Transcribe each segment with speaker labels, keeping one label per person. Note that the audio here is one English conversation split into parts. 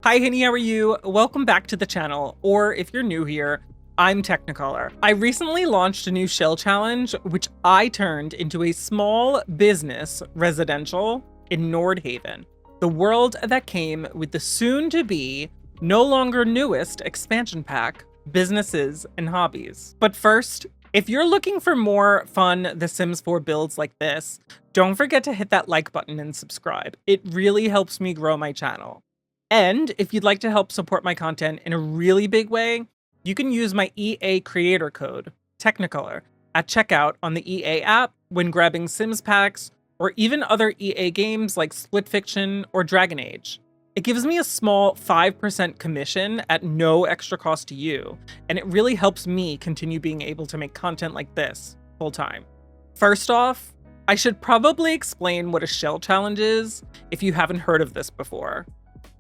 Speaker 1: Hi Henny, how are you? Welcome back to the channel, or if you're new here, I'm Teknikolour. I recently launched a new shell challenge, which I turned into a small business residential in Nordhaven, the world that came with the soon-to-be, no longer newest expansion pack, Businesses and Hobbies. But first, if you're looking for more fun The Sims 4 builds like this, don't forget to hit that like button and subscribe. It really helps me grow my channel. And if you'd like to help support my content in a really big way, you can use my EA creator code, Teknikolour, at checkout on the EA app when grabbing Sims packs or even other EA games like Split Fiction or Dragon Age. It gives me a small 5% commission at no extra cost to you, and it really helps me continue being able to make content like this full time. First off, I should probably explain what a shell challenge is if you haven't heard of this before.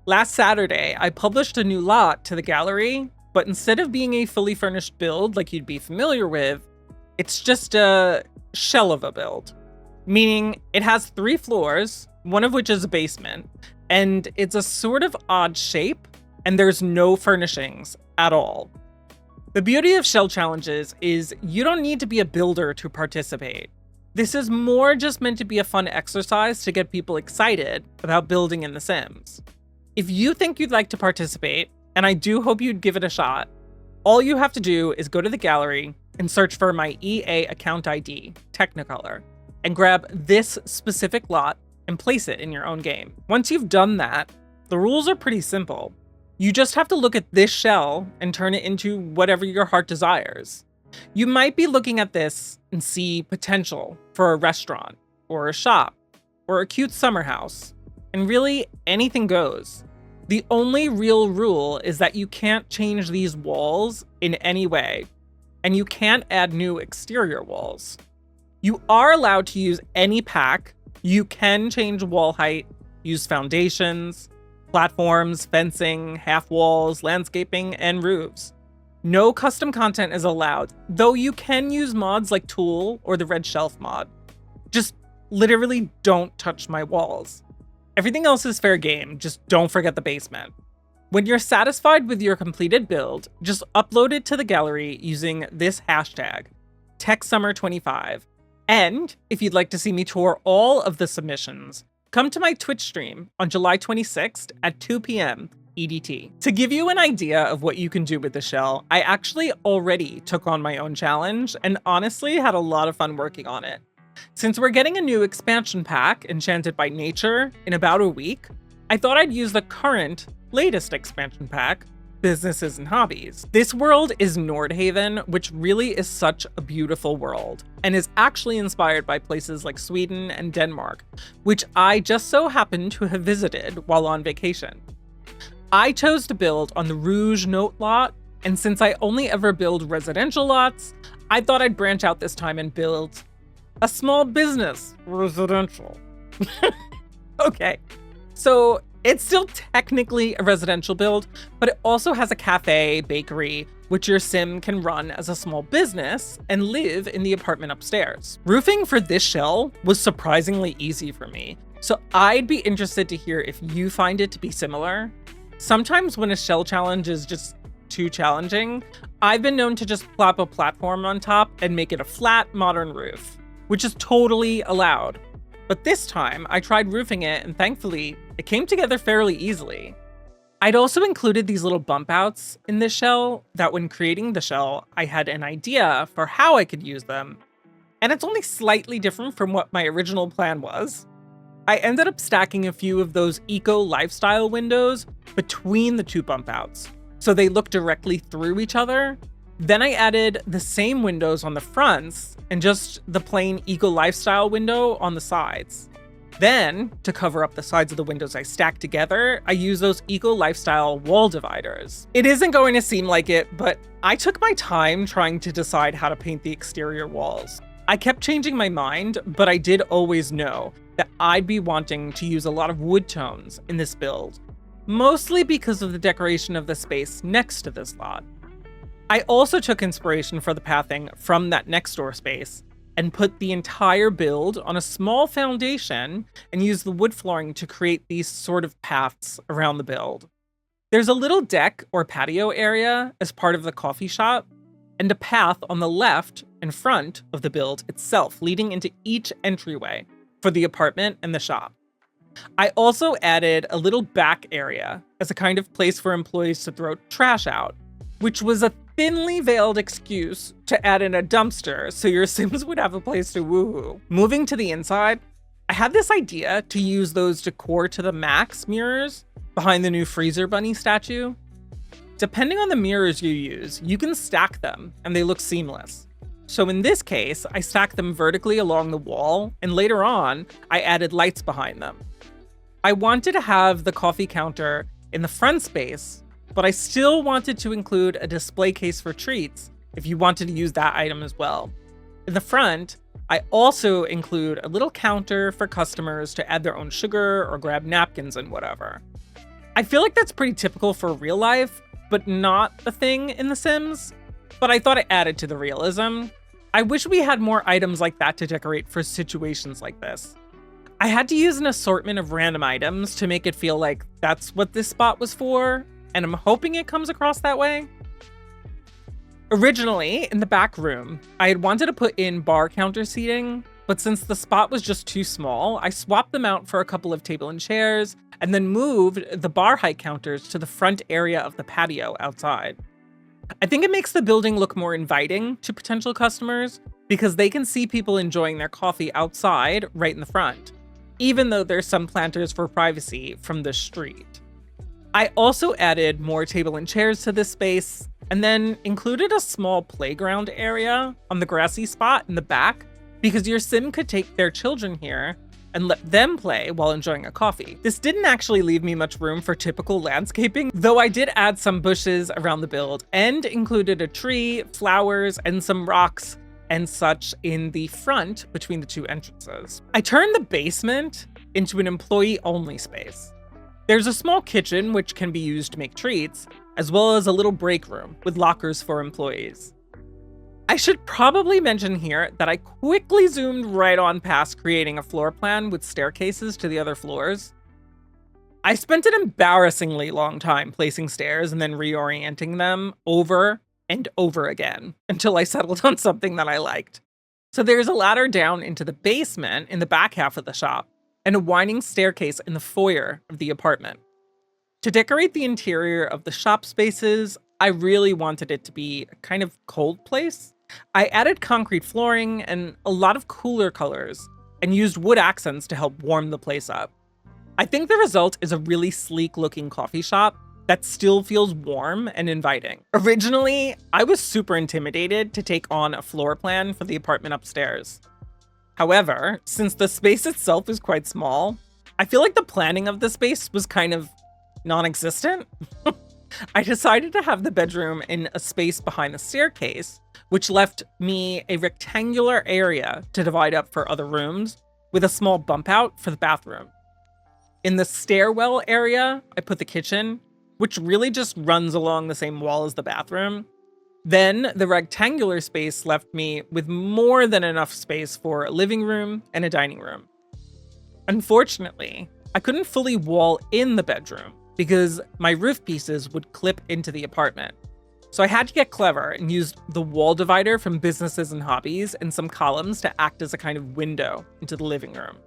Speaker 1: Last Saturday, I published a new lot to the gallery, but instead of being a fully furnished build like you'd be familiar with, it's just a shell of a build. Meaning it has 3 floors, one of which is a basement, and it's a sort of odd shape, and there's no furnishings at all. The beauty of shell challenges is you don't need to be a builder to participate. This is more just meant to be a fun exercise to get people excited about building in The Sims. If you think you'd like to participate, and I do hope you'd give it a shot, all you have to do is go to the gallery and search for my EA account ID, Teknikolour, and grab this specific lot and place it in your own game. Once you've done that, the rules are pretty simple. You just have to look at this shell and turn it into whatever your heart desires. You might be looking at this and see potential for a restaurant, or a shop, or a cute summer house, and really anything goes. The only real rule is that you can't change these walls in any way, and you can't add new exterior walls. You are allowed to use any pack. You can change wall height, use foundations, platforms, fencing, half walls, landscaping, and roofs. No custom content is allowed, though you can use mods like Tool or the Red Shelf mod. Just literally don't touch my walls. Everything else is fair game, just don't forget the basement. When you're satisfied with your completed build, just upload it to the gallery using this hashtag, TechSummer25. And if you'd like to see me tour all of the submissions, come to my Twitch stream on July 26th at 2 p.m. EDT. To give you an idea of what you can do with the shell, I actually already took on my own challenge and honestly had a lot of fun working on it. Since we're getting a new expansion pack, Enchanted by Nature, in about a week, I thought I'd use the current, latest expansion pack, Businesses and Hobbies. This world is Nordhaven, which really is such a beautiful world, and is actually inspired by places like Sweden and Denmark, which I just so happened to have visited while on vacation. I chose to build on the Rouge Note lot, and since I only ever build residential lots, I thought I'd branch out this time and build a small business residential. Okay, so it's still technically a residential build, but it also has a cafe, bakery, which your sim can run as a small business and live in the apartment upstairs. Roofing for this shell was surprisingly easy for me, so I'd be interested to hear if you find it to be similar. Sometimes when a shell challenge is just too challenging, I've been known to just plop a platform on top and make it a flat, modern roof, which is totally allowed. But this time, I tried roofing it, and thankfully, it came together fairly easily. I'd also included these little bump outs in this shell that when creating the shell, I had an idea for how I could use them, and it's only slightly different from what my original plan was. I ended up stacking a few of those eco-lifestyle windows between the 2 bump outs, so they look directly through each other. Then I added the same windows on the fronts and just the plain eco-lifestyle window on the sides. Then, to cover up the sides of the windows I stacked together, I used those eco-lifestyle wall dividers. It isn't going to seem like it, but I took my time trying to decide how to paint the exterior walls. I kept changing my mind, but I did always know that I'd be wanting to use a lot of wood tones in this build, mostly because of the decoration of the space next to this lot. I also took inspiration for the pathing from that next door space and put the entire build on a small foundation and used the wood flooring to create these sort of paths around the build. There's a little deck or patio area as part of the coffee shop, and a path on the left and front of the build itself leading into each entryway for the apartment and the shop. I also added a little back area as a kind of place for employees to throw trash out, which was a thinly veiled excuse to add in a dumpster so your Sims would have a place to woohoo. Moving to the inside, I had this idea to use those decor to the max mirrors behind the new freezer bunny statue. Depending on the mirrors you use, you can stack them and they look seamless. So in this case, I stacked them vertically along the wall, and later on, I added lights behind them. I wanted to have the coffee counter in the front space, but I still wanted to include a display case for treats if you wanted to use that item as well. In the front, I also include a little counter for customers to add their own sugar or grab napkins and whatever. I feel like that's pretty typical for real life, but not a thing in The Sims, but I thought it added to the realism. I wish we had more items like that to decorate for situations like this. I had to use an assortment of random items to make it feel like that's what this spot was for, and I'm hoping it comes across that way. Originally, in the back room, I had wanted to put in bar counter seating, but since the spot was just too small, I swapped them out for a couple of table and chairs, and then moved the bar height counters to the front area of the patio outside. I think it makes the building look more inviting to potential customers because they can see people enjoying their coffee outside right in the front, even though there's some planters for privacy from the street. I also added more table and chairs to this space, and then included a small playground area on the grassy spot in the back because your sim could take their children here and let them play while enjoying a coffee. This didn't actually leave me much room for typical landscaping, though I did add some bushes around the build and included a tree, flowers, and some rocks and such in the front between the two entrances. I turned the basement into an employee-only space. There's a small kitchen which can be used to make treats, as well as a little break room with lockers for employees. I should probably mention here that I quickly zoomed right on past creating a floor plan with staircases to the other floors. I spent an embarrassingly long time placing stairs and then reorienting them over and over again until I settled on something that I liked. So there's a ladder down into the basement in the back half of the shop, and a winding staircase in the foyer of the apartment. To decorate the interior of the shop spaces, I really wanted it to be a kind of cold place. I added concrete flooring and a lot of cooler colors, and used wood accents to help warm the place up. I think the result is a really sleek looking coffee shop that still feels warm and inviting. Originally, I was super intimidated to take on a floor plan for the apartment upstairs. However, since the space itself is quite small, I feel like the planning of the space was kind of non-existent. I decided to have the bedroom in a space behind the staircase, which left me a rectangular area to divide up for other rooms, with a small bump out for the bathroom. In the stairwell area, I put the kitchen, which really just runs along the same wall as the bathroom. Then the rectangular space left me with more than enough space for a living room and a dining room. Unfortunately, I couldn't fully wall in the bedroom because my roof pieces would clip into the apartment. So I had to get clever and used the wall divider from Businesses and Hobbies and some columns to act as a kind of window into the living room.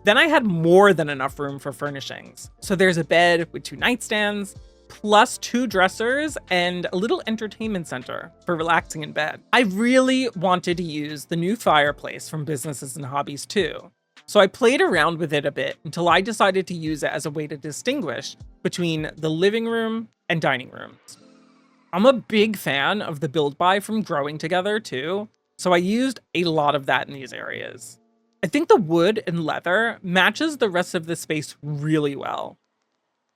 Speaker 1: Then I had more than enough room for furnishings. So there's a bed with 2 nightstands, plus 2 dressers and a little entertainment center for relaxing in bed. I really wanted to use the new fireplace from Businesses and Hobbies too. So I played around with it a bit until I decided to use it as a way to distinguish between the living room and dining rooms. I'm a big fan of the build buy from Growing Together too, so I used a lot of that in these areas. I think the wood and leather matches the rest of the space really well.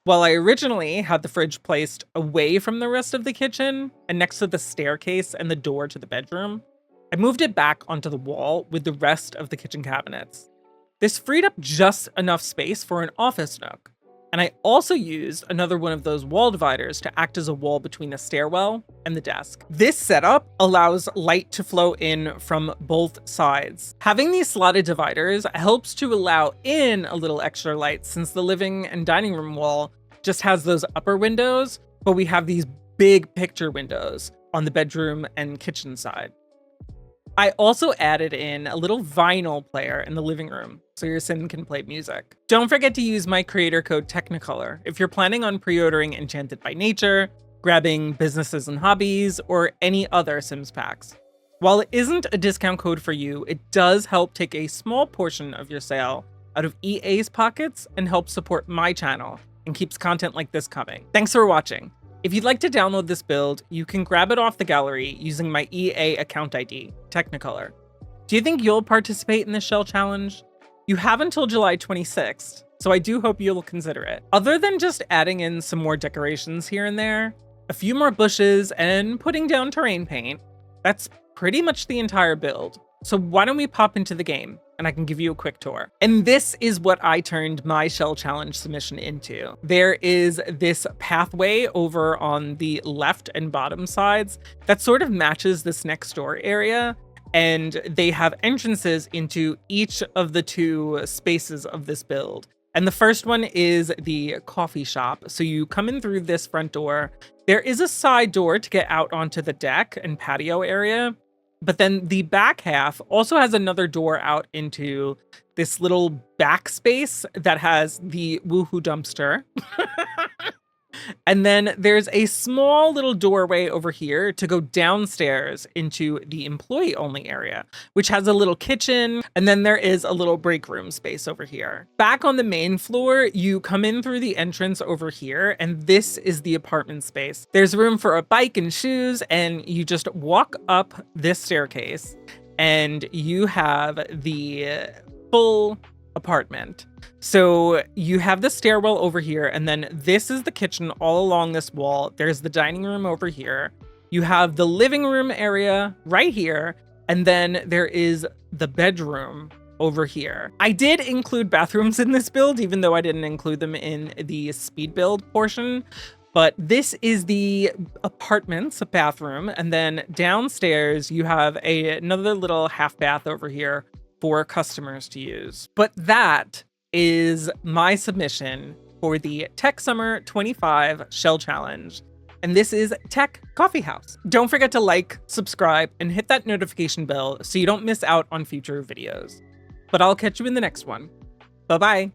Speaker 1: While I originally had the fridge placed away from the rest of the kitchen and next to the staircase and the door to the bedroom, I moved it back onto the wall with the rest of the kitchen cabinets. This freed up just enough space for an office nook, and I also used another one of those wall dividers to act as a wall between the stairwell and the desk. This setup allows light to flow in from both sides. Having these slotted dividers helps to allow in a little extra light since the living and dining room wall just has those upper windows, but we have these big picture windows on the bedroom and kitchen side. I also added in a little vinyl player in the living room so your sim can play music. Don't forget to use my creator code Teknikolour if you're planning on pre-ordering Enchanted by Nature, grabbing Businesses and Hobbies, or any other Sims packs. While it isn't a discount code for you, it does help take a small portion of your sale out of EA's pockets and help support my channel and keeps content like this coming. Thanks for watching. If you'd like to download this build, you can grab it off the gallery using my EA account ID, Teknikolour. Do you think you'll participate in the shell challenge? You have until July 26th, so I do hope you'll consider it. Other than just adding in some more decorations here and there, a few more bushes, and putting down terrain paint, that's pretty much the entire build. So why don't we pop into the game and I can give you a quick tour. And this is what I turned my shell challenge submission into. There is this pathway over on the left and bottom sides that sort of matches this next door area. And they have entrances into each of the two spaces of this build. And the first one is the coffee shop. So you come in through this front door. There is a side door to get out onto the deck and patio area. But then the back half also has another door out into this little back space that has the woohoo dumpster. And then there's a small little doorway over here to go downstairs into the employee only area, which has a little kitchen. And then there is a little break room space over here. Back on the main floor, you come in through the entrance over here, and this is the apartment space. There's room for a bike and shoes, and you just walk up this staircase and you have the full apartment. So you have the stairwell over here, and then this is the kitchen all along this wall. There's the dining room over here. You have the living room area right here, and then there is the bedroom over here. I did include bathrooms in this build, even though I didn't include them in the speed build portion. But this is the apartment's bathroom, and then downstairs you have another little half bath over here for customers to use. But that is my submission for the Tech Summer 25 Shell Challenge. And this is Tech Coffee House. Don't forget to like, subscribe, and hit that notification bell so you don't miss out on future videos. But I'll catch you in the next one. Bye-bye.